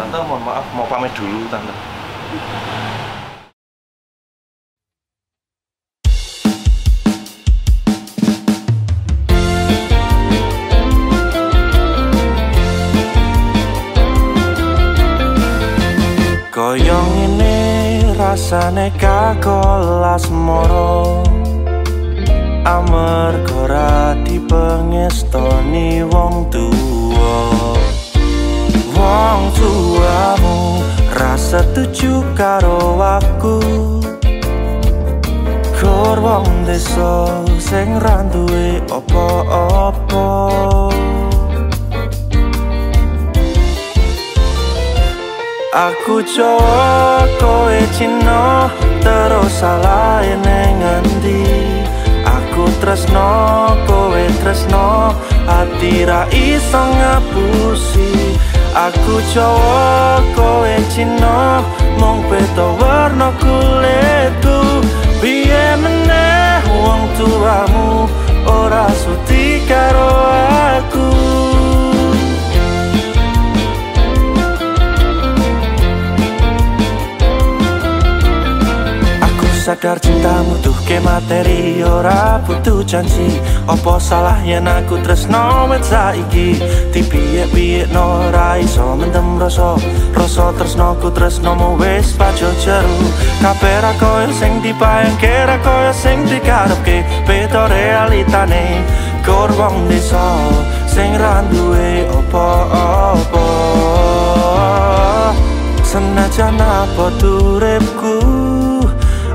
Tante mohon maaf, mau pamit dulu Tante. Koyong ini rasane kakolas moro, amarga ora dipengestoni wong tuwa. Wong tuamu rasa setuju karo aku, kur wong desa sing ra duwe apa-apa. Aku Jawa, kowe Cina, terus salah neng ngendi? Aku tresno, kowe tresno, ati ra iso ngapusi. Aku Jawa, kowe Cina, mung beda warna kulitku. Piye meneh wong tuamu ora sudi karo aku. Sadar cintamu tuh ke materi ora butuh janji. Apa salah yen aku tresno wit saiki? Dipiye-piye no ra iso mendem rasa. Rasa tresnoku tresnomu wis pajo jeru. Kabeh ra koyo sing dipayangke, ra koyo sing dikarepke. Beda realitane kur wong desa sing ra duwe apa-apa. Senajan apa uripku,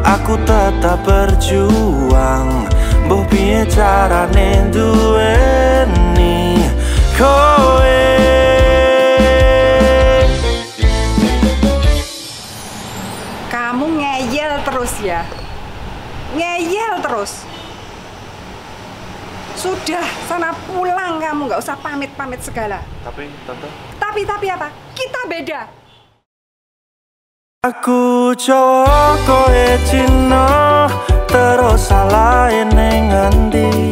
aku tetap berjuang. Mbah piye carane duweni kowe. Kamu ngeyel terus ya? Ngeyel terus. Sudah, sana pulang kamu, nggak usah pamit-pamit segala. Tapi Tante, Tapi apa? Kita beda. aku Jawa, kowe Cina, terus salah neng ngendi?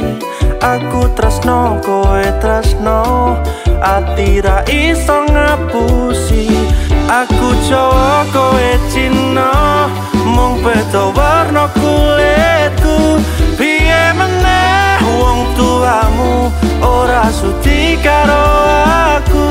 Aku tresno, kowe tresno, ati ra iso ngapusi. Aku Jawa, kowe Cina, mung beda warna kulitku. Piye meneh wong tuamu ora sudi karo aku.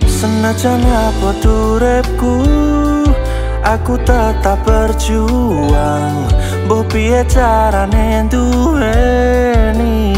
Senajan apa uripku, aku tetap berjuang. Mbah piye carane duweni